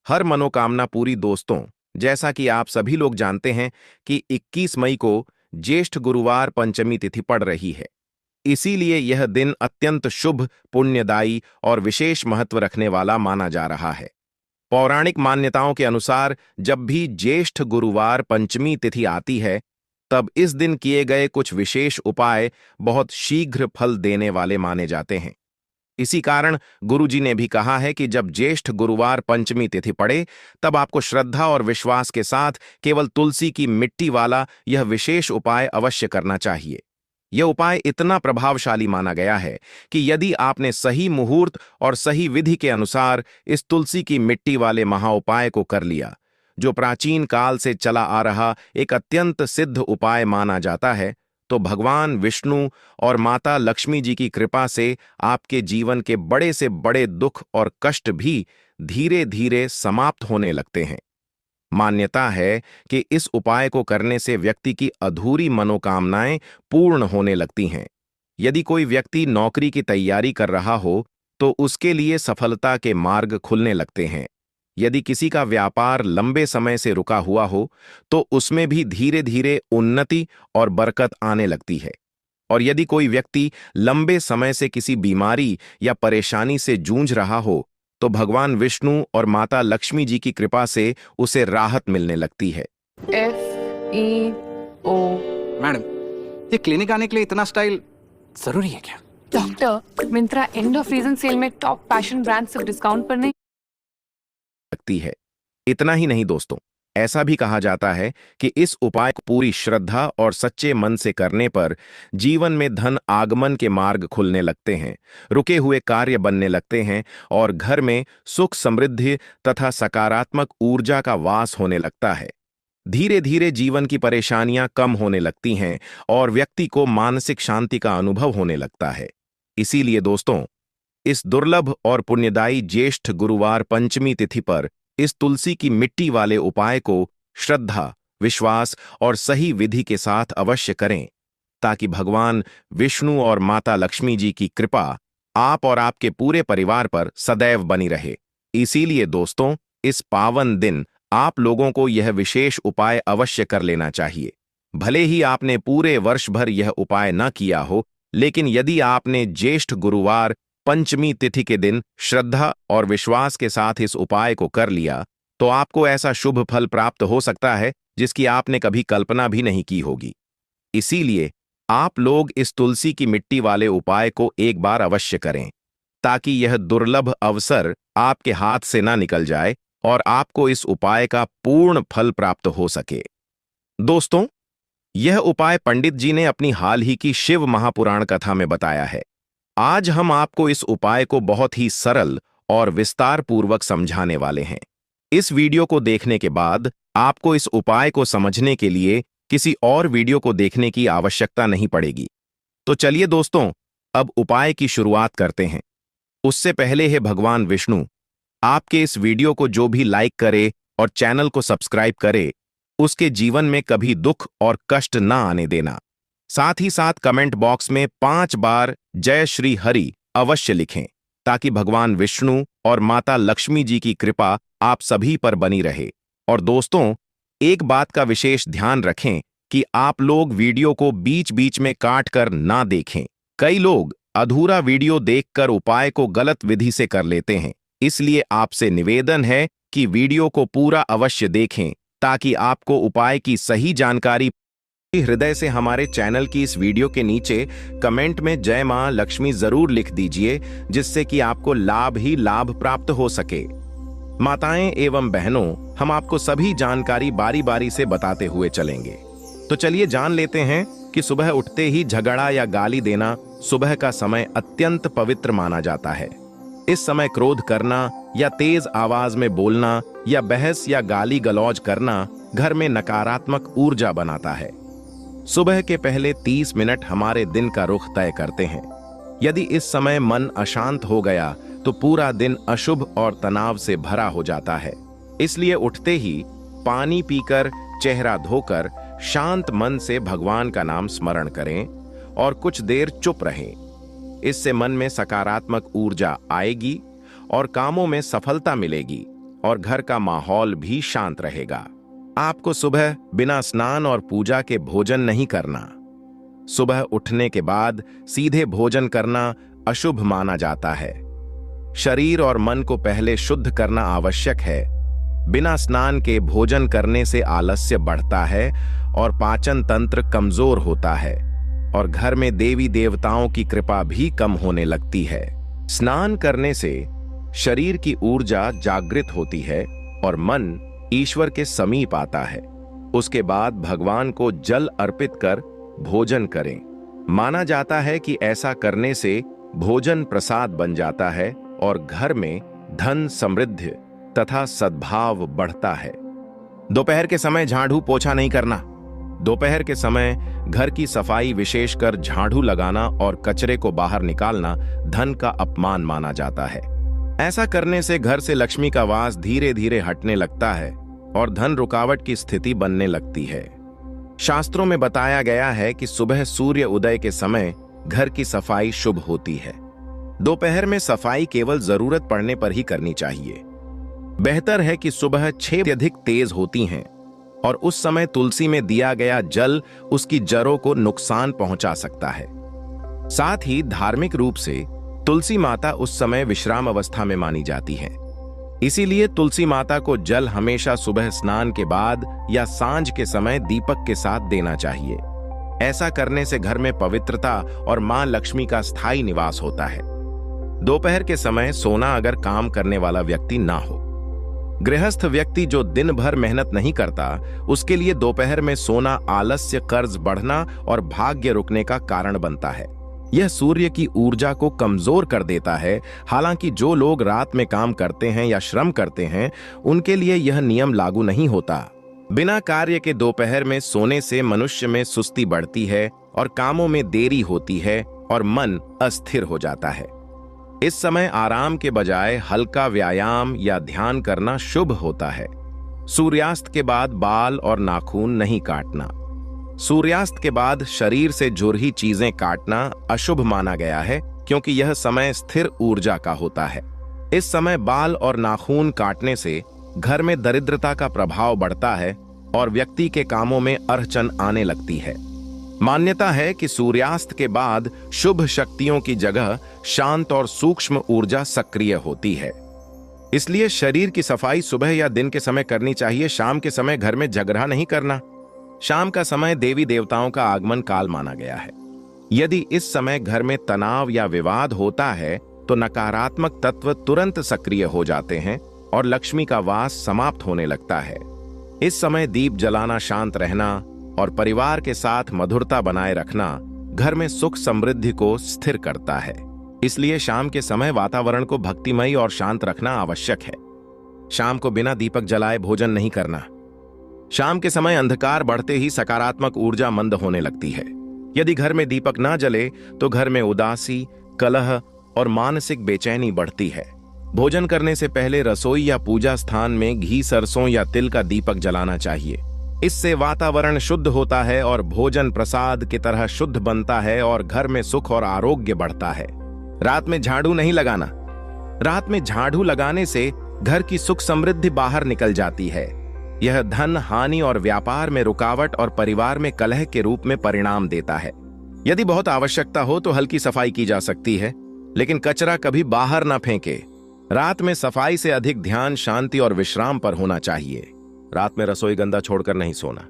हर मनोकामना पूरी। दोस्तों, जैसा कि आप सभी लोग जानते हैं कि 21 मई को ज्येष्ठ गुरुवार पंचमी तिथि पड़ रही है। इसीलिए यह दिन अत्यंत शुभ, पुण्यदायी और विशेष महत्व रखने वाला माना जा रहा है। पौराणिक मान्यताओं के अनुसार जब भी ज्येष्ठ गुरुवार पंचमी तिथि आती है, तब इस दिन किए गए कुछ विशेष उपाय बहुत शीघ्र फल देने वाले माने जाते हैं। इसी कारण गुरुजी ने भी कहा है कि जब ज्येष्ठ गुरुवार पंचमी तिथि पड़े, तब आपको श्रद्धा और विश्वास के साथ केवल तुलसी की मिट्टी वाला यह विशेष उपाय अवश्य करना चाहिए। यह उपाय इतना प्रभावशाली माना गया है कि यदि आपने सही मुहूर्त और सही विधि के अनुसार इस तुलसी की मिट्टी वाले महाउपाय को कर लिया, जो प्राचीन काल से चला आ रहा एक अत्यंत सिद्ध उपाय माना जाता है, तो भगवान विष्णु और माता लक्ष्मी जी की कृपा से आपके जीवन के बड़े से बड़े दुख और कष्ट भी धीरे धीरे समाप्त होने लगते हैं। मान्यता है कि इस उपाय को करने से व्यक्ति की अधूरी मनोकामनाएं पूर्ण होने लगती हैं। यदि कोई व्यक्ति नौकरी की तैयारी कर रहा हो, तो उसके लिए सफलता के मार्ग खुलने लगते हैं। यदि किसी का व्यापार लंबे समय से रुका हुआ हो, तो उसमें भी धीरे धीरे उन्नति और बरकत आने लगती है। और यदि कोई व्यक्ति लंबे समय से किसी बीमारी या परेशानी से जूझ रहा हो, तो भगवान विष्णु और माता लक्ष्मी जी की कृपा से उसे राहत मिलने लगती है। FEO। मैडम, ये क्लिनिक आने के लिए इतना स्टाइल जरूरी है क्या? Doctor, Myntra end off season cell में टॉप फैशन ब्रांड सिर्फ डिस्काउंट पर नहीं लगती है। इतना ही नहीं दोस्तों, ऐसा भी कहा जाता है कि इस उपाय को पूरी श्रद्धा और सच्चे मन से करने पर जीवन में धन आगमन के मार्ग खुलने लगते हैं, रुके हुए कार्य बनने लगते हैं और घर में सुख, समृद्धि तथा सकारात्मक ऊर्जा का वास होने लगता है। धीरे धीरे जीवन की परेशानियां कम होने लगती हैं और व्यक्ति को मानसिक शांति का अनुभव होने लगता है। इसीलिए दोस्तों, इस दुर्लभ और पुण्यदायी ज्येष्ठ गुरुवार पंचमी तिथि पर इस तुलसी की मिट्टी वाले उपाय को श्रद्धा, विश्वास और सही विधि के साथ अवश्य करें, ताकि भगवान विष्णु और माता लक्ष्मी जी की कृपा आप और आपके पूरे परिवार पर सदैव बनी रहे। इसीलिए दोस्तों, इस पावन दिन आप लोगों को यह विशेष उपाय अवश्य कर लेना चाहिए। भले ही आपने पूरे वर्ष भर यह उपाय न किया हो, लेकिन यदि आपने ज्येष्ठ गुरुवार पंचमी तिथि के दिन श्रद्धा और विश्वास के साथ इस उपाय को कर लिया, तो आपको ऐसा शुभ फल प्राप्त हो सकता है जिसकी आपने कभी कल्पना भी नहीं की होगी। इसीलिए आप लोग इस तुलसी की मिट्टी वाले उपाय को एक बार अवश्य करें, ताकि यह दुर्लभ अवसर आपके हाथ से ना निकल जाए और आपको इस उपाय का पूर्ण फल प्राप्त हो सके। दोस्तों, यह उपाय पंडित जी ने अपनी हाल ही की शिव महापुराण कथा में बताया है। आज हम आपको इस उपाय को बहुत ही सरल और विस्तार पूर्वक समझाने वाले हैं। इस वीडियो को देखने के बाद आपको इस उपाय को समझने के लिए किसी और वीडियो को देखने की आवश्यकता नहीं पड़ेगी। तो चलिए दोस्तों, अब उपाय की शुरुआत करते हैं। उससे पहले है भगवान विष्णु आपके इस वीडियो को जो भी लाइक करे और चैनल को सब्सक्राइब करे, उसके जीवन में कभी दुख और कष्ट ना आने देना। साथ ही साथ कमेंट बॉक्स में 5 बार जय श्री हरि अवश्य लिखें, ताकि भगवान विष्णु और माता लक्ष्मी जी की कृपा आप सभी पर बनी रहे। और दोस्तों, एक बात का विशेष ध्यान रखें कि आप लोग वीडियो को बीच बीच में काट कर ना देखें। कई लोग अधूरा वीडियो देखकर उपाय को गलत विधि से कर लेते हैं। इसलिए आपसे निवेदन है कि वीडियो को पूरा अवश्य देखें, ताकि आपको उपाय की सही जानकारी। हृदय से हमारे चैनल की इस वीडियो के नीचे कमेंट में जय मां लक्ष्मी जरूर लिख दीजिए, जिससे कि आपको लाभ ही लाभ प्राप्त हो सके। माताएं एवं बहनों, हम आपको सभी जानकारी बारी बारी से बताते हुए चलेंगे। तो चलिए जान लेते हैं कि सुबह उठते ही झगड़ा या गाली देना सुबह का समय अत्यंत पवित्र माना जाता है। इस समय क्रोध करना या तेज आवाज में बोलना या बहस या गाली गलौज करना घर में नकारात्मक ऊर्जा बनाता है। सुबह के पहले 30 मिनट हमारे दिन का रुख तय करते हैं। यदि इस समय मन अशांत हो गया, तो पूरा दिन अशुभ और तनाव से भरा हो जाता है। इसलिए उठते ही पानी पीकर, चेहरा धोकर शांत मन से भगवान का नाम स्मरण करें और कुछ देर चुप रहें। इससे मन में सकारात्मक ऊर्जा आएगी और कामों में सफलता मिलेगी और घर का माहौल भी शांत रहेगा। आपको सुबह बिना स्नान और पूजा के भोजन नहीं करना। सुबह उठने के बाद सीधे भोजन करना अशुभ माना जाता है। शरीर और मन को पहले शुद्ध करना आवश्यक है। बिना स्नान के भोजन करने से आलस्य बढ़ता है और पाचन तंत्र कमजोर होता है और घर में देवी देवताओं की कृपा भी कम होने लगती है। स्नान करने से शरीर की ऊर्जा जागृत होती है और मन ईश्वर के समीप आता है। उसके बाद भगवान को जल अर्पित कर भोजन करें। माना जाता है कि ऐसा करने से भोजन प्रसाद बन जाता है और घर में धन, समृद्धि तथा सद्भाव बढ़ता है। दोपहर के समय झाड़ू पोछा नहीं करना। दोपहर के समय घर की सफाई, विशेषकर झाड़ू लगाना और कचरे को बाहर निकालना धन का अपमान माना जाता है। ऐसा करने से घर से लक्ष्मी का वास धीरे धीरे हटने लगता है और धन रुकावट की स्थिति बनने लगती है। शास्त्रों में बताया गया है कि सुबह सूर्य उदय के समय घर की सफाई शुभ होती है। दोपहर में सफाई केवल जरूरत पड़ने पर ही करनी चाहिए। बेहतर है कि सुबह 6 अधिक तेज होती हैं और उस समय तुलसी में दिया गया जल उसकी जड़ों को नुकसान पहुंचा सकता है। साथ ही धार्मिक रूप से तुलसी माता उस समय विश्राम अवस्था में मानी जाती है। इसीलिए तुलसी माता को जल हमेशा सुबह स्नान के बाद या सांझ के समय दीपक के साथ देना चाहिए। ऐसा करने से घर में पवित्रता और मां लक्ष्मी का स्थायी निवास होता है। दोपहर के समय सोना अगर काम करने वाला व्यक्ति ना हो। गृहस्थ व्यक्ति जो दिन भर मेहनत नहीं करता, उसके लिए दोपहर में सोना आलस्य, कर्ज बढ़ना और भाग्य रुकने का कारण बनता है। यह सूर्य की ऊर्जा को कमजोर कर देता है। हालांकि जो लोग रात में काम करते हैं या श्रम करते हैं, उनके लिए यह नियम लागू नहीं होता। बिना कार्य के दोपहर में सोने से मनुष्य में सुस्ती बढ़ती है और कामों में देरी होती है और मन अस्थिर हो जाता है। इस समय आराम के बजाय हल्का व्यायाम या ध्यान करना शुभ होता है। सूर्यास्त के बाद बाल और नाखून नहीं काटना। सूर्यास्त के बाद शरीर से जुड़ी चीजें काटना अशुभ माना गया है, क्योंकि यह समय स्थिर ऊर्जा का होता है। इस समय बाल और नाखून काटने से घर में दरिद्रता का प्रभाव बढ़ता है और व्यक्ति के कामों में अड़चन आने लगती है। मान्यता है कि सूर्यास्त के बाद शुभ शक्तियों की जगह शांत और सूक्ष्म ऊर्जा सक्रिय होती है। इसलिए शरीर की सफाई सुबह या दिन के समय करनी चाहिए। शाम के समय घर में झगड़ा नहीं करना। शाम का समय देवी देवताओं का आगमन काल माना गया है। यदि इस समय घर में तनाव या विवाद होता है तो नकारात्मक तत्व तुरंत सक्रिय हो जाते हैं और लक्ष्मी का वास समाप्त होने लगता है। इस समय दीप जलाना, शांत रहना और परिवार के साथ मधुरता बनाए रखना घर में सुख समृद्धि को स्थिर करता है। इसलिए शाम के समय वातावरण को भक्तिमय और शांत रखना आवश्यक है। शाम को बिना दीपक जलाए भोजन नहीं करना। शाम के समय अंधकार बढ़ते ही सकारात्मक ऊर्जा मंद होने लगती है। यदि घर में दीपक ना जले तो घर में उदासी, कलह और मानसिक बेचैनी बढ़ती है। भोजन करने से पहले रसोई या पूजा स्थान में घी, सरसों या तिल का दीपक जलाना चाहिए। इससे वातावरण शुद्ध होता है और भोजन प्रसाद की तरह शुद्ध बनता है और घर में सुख और आरोग्य बढ़ता है। रात में झाड़ू नहीं लगाना। रात में झाड़ू लगाने से घर की सुख समृद्धि बाहर निकल जाती है। यह धन हानि और व्यापार में रुकावट और परिवार में कलह के रूप में परिणाम देता है। यदि बहुत आवश्यकता हो तो हल्की सफाई की जा सकती है, लेकिन कचरा कभी बाहर ना फेंके। रात में सफाई से अधिक ध्यान शांति और विश्राम पर होना चाहिए। रात में रसोई गंदा छोड़कर नहीं सोना।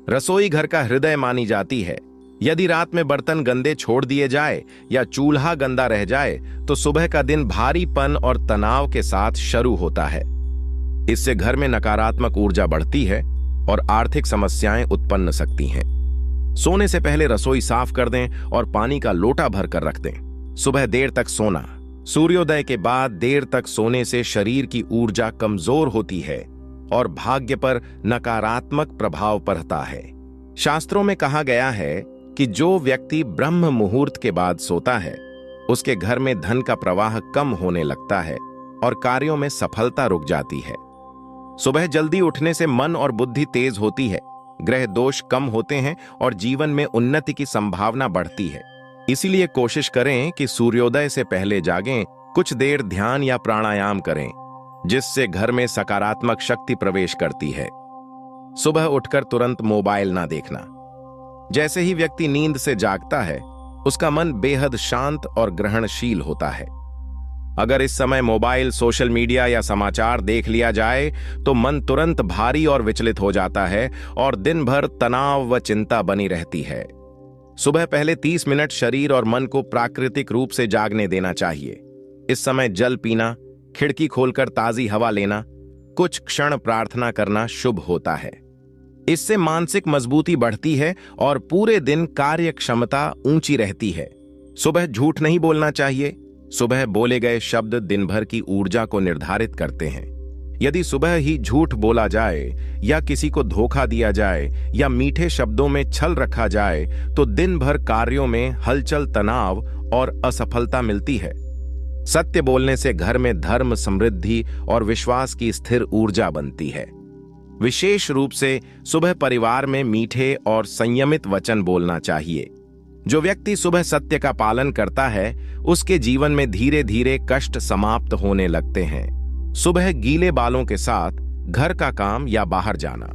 रसोई घर का हृदय मानी जाती है। यदि रात में बर्तन गंदे छोड़ दिए जाए या चूल्हा गंदा रह जाए तो सुबह का दिन भारीपन और तनाव के साथ शुरू होता है। इससे घर में नकारात्मक ऊर्जा बढ़ती है और आर्थिक समस्याएं उत्पन्न सकती हैं। सोने से पहले रसोई साफ कर दें और पानी का लोटा भर कर रख दें। सुबह देर तक सोना। सूर्योदय के बाद देर तक सोने से शरीर की ऊर्जा कमजोर होती है और भाग्य पर नकारात्मक प्रभाव पड़ता है। शास्त्रों में कहा गया है कि जो व्यक्ति ब्रह्म मुहूर्त के बाद सोता है, उसके घर में धन का प्रवाह कम होने लगता है और कार्यों में सफलता रुक जाती है। सुबह जल्दी उठने से मन और बुद्धि तेज होती है, ग्रह दोष कम होते हैं और जीवन में उन्नति की संभावना बढ़ती है। इसीलिए कोशिश करें कि सूर्योदय से पहले जागें, कुछ देर ध्यान या प्राणायाम करें। जिससे घर में सकारात्मक शक्ति प्रवेश करती है। सुबह उठकर तुरंत मोबाइल ना देखना। जैसे ही व्यक्ति नींद से जागता है, उसका मन बेहद शांत और ग्रहणशील होता है। अगर इस समय मोबाइल, सोशल मीडिया या समाचार देख लिया जाए तो मन तुरंत भारी और विचलित हो जाता है और दिन भर तनाव व चिंता बनी रहती है। सुबह पहले 30 मिनट शरीर और मन को प्राकृतिक रूप से जागने देना चाहिए। इस समय जल पीना, खिड़की खोलकर ताजी हवा लेना, कुछ क्षण प्रार्थना करना शुभ होता है। इससे मानसिक मजबूती बढ़ती है और पूरे दिन कार्य क्षमता ऊंची रहती है। सुबह झूठ नहीं बोलना चाहिए। सुबह बोले गए शब्द दिन भर की ऊर्जा को निर्धारित करते हैं। यदि सुबह ही झूठ बोला जाए या किसी को धोखा दिया जाए या मीठे शब्दों में छल रखा जाए तो दिन भर कार्यों में हलचल, तनाव और असफलता मिलती है। सत्य बोलने से घर में धर्म, समृद्धि और विश्वास की स्थिर ऊर्जा बनती है। विशेष रूप से सुबह परिवार में मीठे और संयमित वचन बोलना चाहिए। जो व्यक्ति सुबह सत्य का पालन करता है, उसके जीवन में धीरे धीरे कष्ट समाप्त होने लगते हैं। सुबह गीले बालों के साथ घर का काम या बाहर जाना।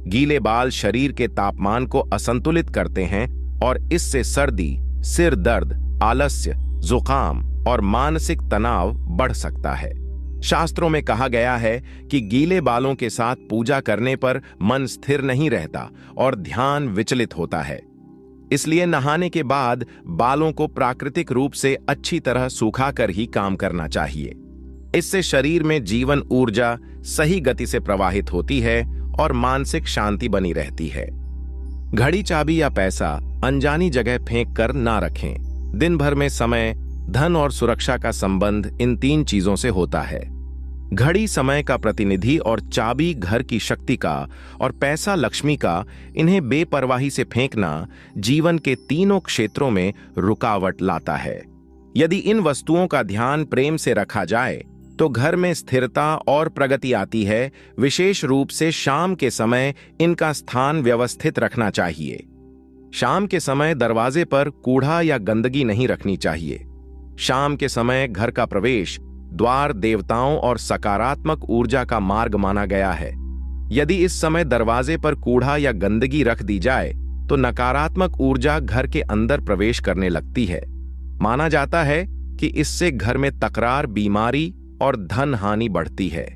गीले बाल शरीर के तापमान को असंतुलित करते हैं और इससे सर्दी, सिर दर्द, आलस्य, जुकाम और मानसिक तनाव बढ़ सकता है। शास्त्रों में कहा गया है कि गीले बालों के साथ पूजा करने पर मन स्थिर नहीं रहता और ध्यान विचलित होता है। इसलिए नहाने के बाद बालों को प्राकृतिक रूप से अच्छी तरह सुखाकर ही काम करना चाहिए। इससे शरीर में जीवन ऊर्जा सही गति से प्रवाहित होती है और मानसिक शांति बनी रहती है। घड़ी, चाबी या पैसा अनजानी जगह फेंक कर ना रखें। दिन भर में समय, धन और सुरक्षा का संबंध इन 3 चीजों से होता है। घड़ी समय का प्रतिनिधि और चाबी घर की शक्ति का और पैसा लक्ष्मी का। इन्हें बेपरवाही से फेंकना जीवन के तीनों क्षेत्रों में रुकावट लाता है। यदि इन वस्तुओं का ध्यान प्रेम से रखा जाए तो घर में स्थिरता और प्रगति आती है। विशेष रूप से शाम के समय इनका स्थान व्यवस्थित रखना चाहिए। शाम के समय दरवाजे पर कूड़ा या गंदगी नहीं रखनी चाहिए। शाम के समय घर का प्रवेश द्वार देवताओं और सकारात्मक ऊर्जा का मार्ग माना गया है। यदि इस समय दरवाजे पर कूड़ा या गंदगी रख दी जाए तो नकारात्मक ऊर्जा घर के अंदर प्रवेश करने लगती है। माना जाता है कि इससे घर में तकरार, बीमारी और धन हानि बढ़ती है।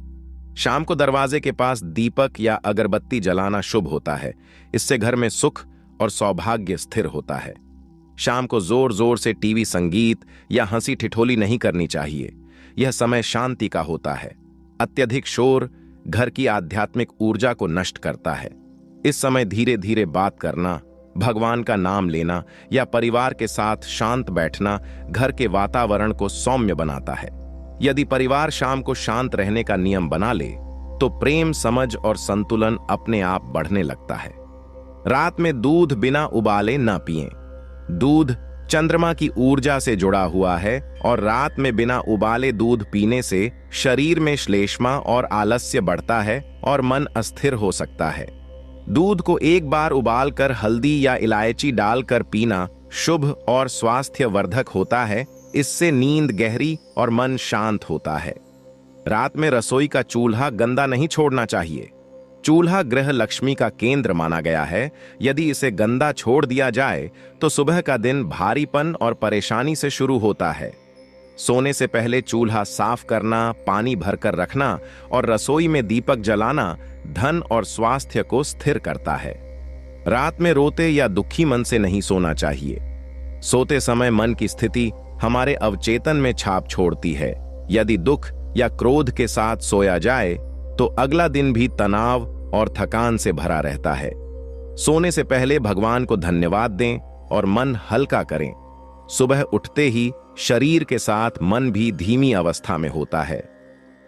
शाम को दरवाजे के पास दीपक या अगरबत्ती जलाना शुभ होता है। इससे घर में सुख और सौभाग्य स्थिर होता है। शाम को जोर जोर से टीवी, संगीत या हंसी ठिठोली नहीं करनी चाहिए। यह समय शांति का होता है। अत्यधिक शोर घर की आध्यात्मिक ऊर्जा को नष्ट करता है। इस समय धीरे धीरे बात करना, भगवान का नाम लेना या परिवार के साथ शांत बैठना घर के वातावरण को सौम्य बनाता है। यदि परिवार शाम को शांत रहने का नियम बना ले तो प्रेम, समझ और संतुलन अपने आप बढ़ने लगता है। रात में दूध बिना उबाले न पिएं। दूध चंद्रमा की ऊर्जा से जुड़ा हुआ है और रात में बिना उबाले दूध पीने से शरीर में श्लेष्मा और आलस्य बढ़ता है और मन अस्थिर हो सकता है। दूध को एक बार उबालकर हल्दी या इलायची डालकर पीना शुभ और स्वास्थ्यवर्धक होता है। इससे नींद गहरी और मन शांत होता है। रात में रसोई का चूल्हा गंदा नहीं छोड़ना चाहिए। चूल्हा गृह लक्ष्मी का केंद्र माना गया है। यदि इसे गंदा छोड़ दिया जाए तो सुबह का दिन भारीपन और परेशानी से शुरू होता है। सोने से पहले चूल्हा साफ करना, पानी भरकर रखना और रसोई में दीपक जलाना धन और स्वास्थ्य को स्थिर करता है। रात में रोते या दुखी मन से नहीं सोना चाहिए। सोते समय मन की स्थिति हमारे अवचेतन में छाप छोड़ती है। यदि दुख या क्रोध के साथ सोया जाए तो अगला दिन भी तनाव और थकान से भरा रहता है। सोने से पहले भगवान को धन्यवाद दें और मन हल्का करें। सुबह उठते ही शरीर के साथ मन भी धीमी अवस्था में होता है।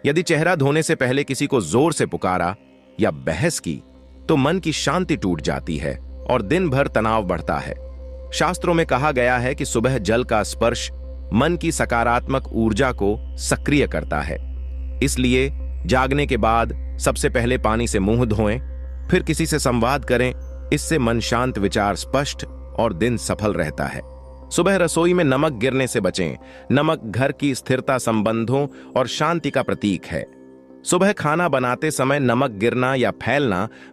यदि चेहरा धोने से पहले किसी को जोर से पुकारा या बहस की तो मन की शांति टूट जाती है और दिन भर तनाव बढ़ता है। शास्त्रों में कहा गया है कि सुबह जल का स्पर्श मन की सकारात्मक ऊर्जा को सक्रिय करता है। इसलिए जागने के बाद सबसे पहले पानी से मुंह धोएं, फिर किसी से संवाद करें। इससे मन शांत, विचार स्पष्ट और दिन सफल रहता है। सुबह रसोई में नमक गिरने से बचें। नमक घर की स्थिरता, संबंधों और शांति का प्रतीक है। सुबह खाना बनाते समय नमक गिरना या फैलना